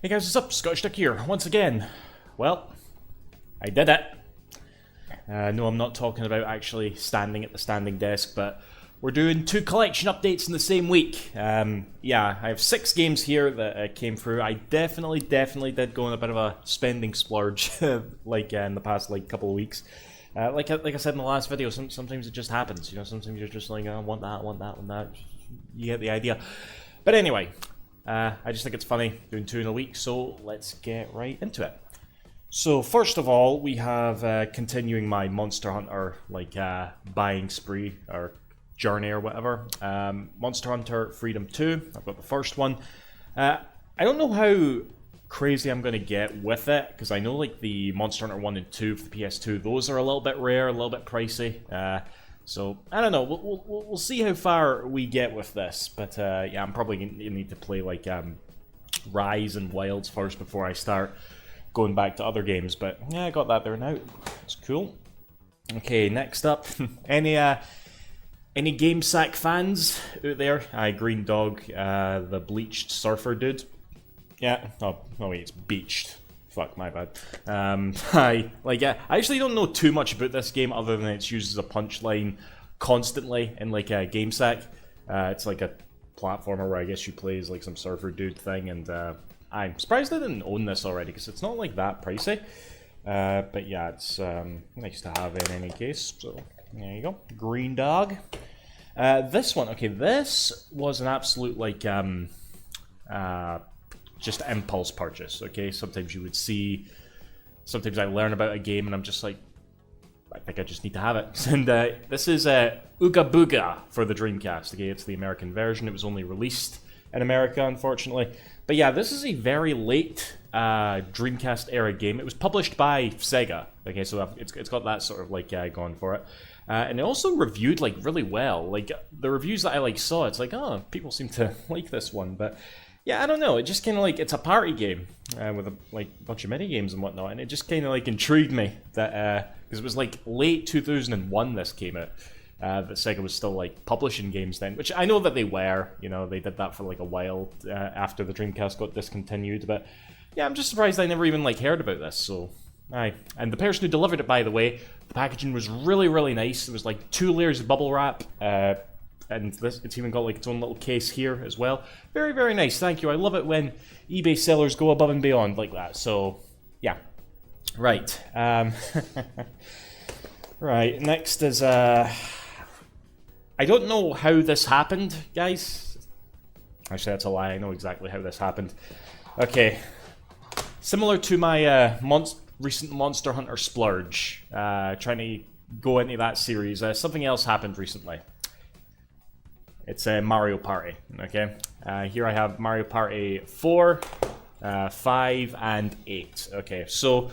Hey guys, what's up? Scottish Duck here, once again. Well, I did it. No, I'm not talking about actually standing at the standing desk, but we're doing 2 collection updates in the same week. Yeah, I have 6 games here that came through. I definitely did go on a bit of a spending splurge, in the past couple of weeks. Like I said in the last video, sometimes it just happens. You know, sometimes you're just like, oh, I want that. You get the idea. But anyway, I just think it's funny doing 2 in a week, so let's get right into it. So first of all, we have continuing my Monster Hunter buying spree or journey or whatever. Monster Hunter Freedom 2. I've got the first one. I don't know how crazy I'm going to get with it, because I know like the Monster Hunter 1 and 2 for the PS2, those are a little bit rare, a little bit pricey. So I don't know. We'll see how far we get with this. But yeah, I'm probably going to need to play Rise and Wilds first before I start going back to other games. But yeah, I got that there now. It's cool. Okay, next up, any GameSack fans out there? Greendog, the bleached surfer dude. Yeah. Oh wait, it's beached. Fuck, my bad. I actually don't know too much about this game other than it's used as a punchline constantly in a GameSack. It's like a platformer where I guess you play as some surfer dude thing, and I'm surprised I didn't own this already because it's not that pricey. But yeah, it's nice to have in any case. So there you go, Greendog. This one, okay, this was an absolute just impulse purchase, okay? Sometimes you would see, sometimes I learn about a game and I'm just like, I think I just need to have it. And this is Ugabugao for the Dreamcast, okay? It's the American version. It was only released in America, unfortunately. But yeah, this is a very late Dreamcast era game. It was published by Sega, okay? So it's got that sort of going for it. And it also reviewed really well. The reviews that I saw, it's oh, people seem to like this one, but yeah, I don't know. It just kind of it's a party game with a bunch of mini games and whatnot, and it just kind of intrigued me that because it was late 2001 this came out. That Sega was still publishing games then, which I know that they were. You know, they did that for a while after the Dreamcast got discontinued. But yeah, I'm just surprised I never even heard about this. So aye, and the person who delivered it, by the way, the packaging was really nice. It was 2 layers of bubble wrap. And it's even got its own little case here as well. Very nice, thank you. I love it when eBay sellers go above and beyond like that. So, yeah. Right. Right, next is... I don't know how this happened, guys. Actually, that's a lie. I know exactly how this happened. Okay. Similar to my recent Monster Hunter splurge, trying to go into that series, something else happened recently. It's a Mario Party, okay? Here I have Mario Party 4, 5, and 8. Okay, so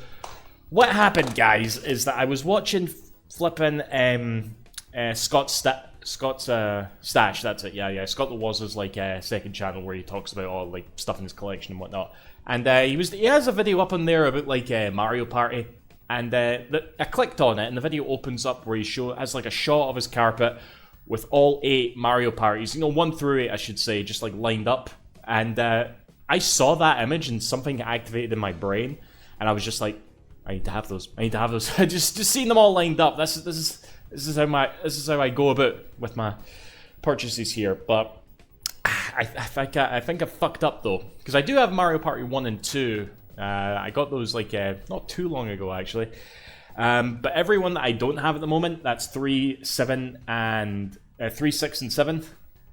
what happened, guys, is that I was watching flipping Scott's Stash, that's it, yeah. Scott the Waz's second channel where he talks about all stuff in his collection and whatnot. And he has a video up on there about Mario Party, and I clicked on it, and the video opens up where he has a shot of his carpet with all 8 Mario parties, 1 through 8, I should say, just lined up. And I saw that image and something activated in my brain, and I was just I need to have those. just seeing them all lined up. This is how I go about with my purchases here. But I think I fucked up though, because I do have Mario Party 1 and 2. I got those not too long ago actually. But everyone that I don't have at the moment, that's 3, 7, and 3, 6, and 7,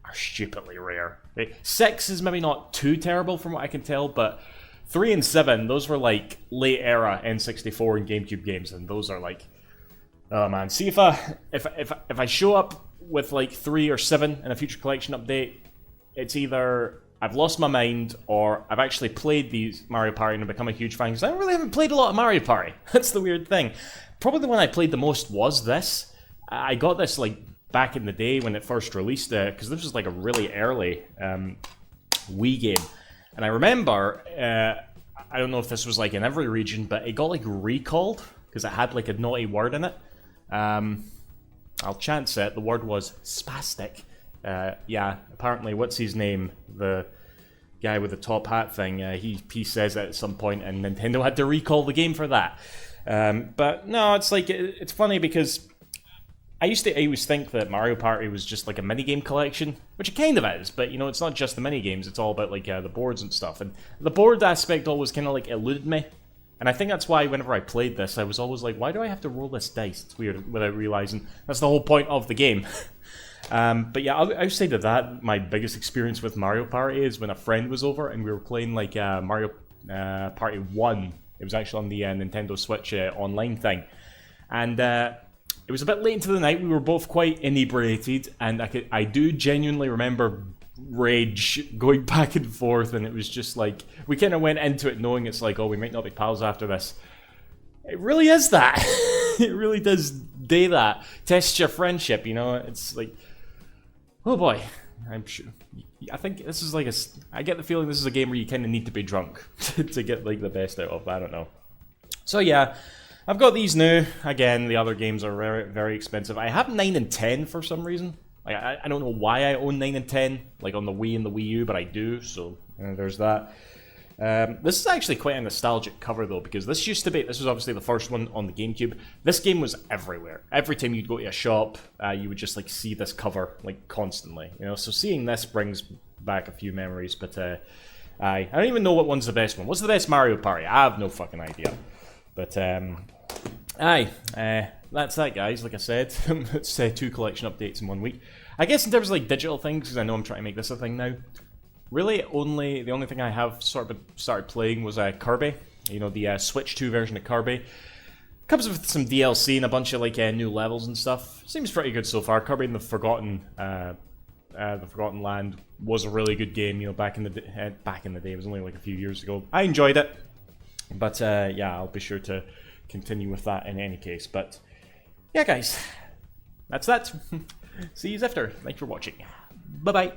are stupidly rare. Okay? 6 is maybe not too terrible from what I can tell, but 3 and 7, those were late era N64 and GameCube games, and those are oh man. See if I show up with 3 or 7 in a future collection update, it's either I've lost my mind, or I've actually played these Mario Party and become a huge fan, because I really haven't played a lot of Mario Party. That's the weird thing. Probably the one I played the most was this. I got this back in the day when it first released, because this was a really early Wii game. And I remember, I don't know if this was in every region, but it got recalled, because it had a naughty word in it. I'll chance it, the word was spastic. Yeah, apparently, what's his name? The guy with the top hat thing, he says it at some point, and Nintendo had to recall the game for that. But no, it's like, it's funny because I used to always think that Mario Party was just like a minigame collection, which it kind of is, but you know, it's not just the minigames, it's all about like the boards and stuff. And the board aspect always kind of like eluded me. And I think that's why whenever I played this, I was always like, why do I have to roll this dice? It's weird, without realizing that's the whole point of the game. But yeah, outside of that, my biggest experience with Mario Party is when a friend was over and we were playing like Mario Party 1. It was actually on the Nintendo Switch online thing. And it was a bit late into the night, we were both quite inebriated, and I do genuinely remember rage going back and forth, and it was just like, we kind of went into it knowing it's like, oh, we might not be pals after this. It really is that. It really does do that. Test your friendship, you know? It's like, oh boy, I'm sure. I think this is like I get the feeling this is a game where you kind of need to be drunk to get like the best out of, I don't know. So yeah, I've got these now. Again, the other games are very, very expensive. I have 9 and 10 for some reason. Like, I don't know why I own 9 and 10, like on the Wii and the Wii U, but I do, so there's that. This is actually quite a nostalgic cover though, because this was obviously the first one on the GameCube. This game was everywhere. Every time you'd go to a shop, you would just like see this cover like constantly, you know. So seeing this brings back a few memories. But I don't even know what one's the best one. What's the best Mario Party? I have no fucking idea. But that's that, guys. Like I said, it's 2 collection updates in 1 week. I guess in terms of like digital things, because I know I'm trying to make this a thing now. Really, the only thing I have sort of started playing was Kirby. You know, the Switch 2 version of Kirby. Comes with some DLC and a bunch of like new levels and stuff. Seems pretty good so far. Kirby and the Forgotten Land was a really good game. You know, back in the day, it was only like a few years ago. I enjoyed it, but yeah, I'll be sure to continue with that in any case. But yeah, guys, that's that. See you after. Thanks for watching. Bye bye.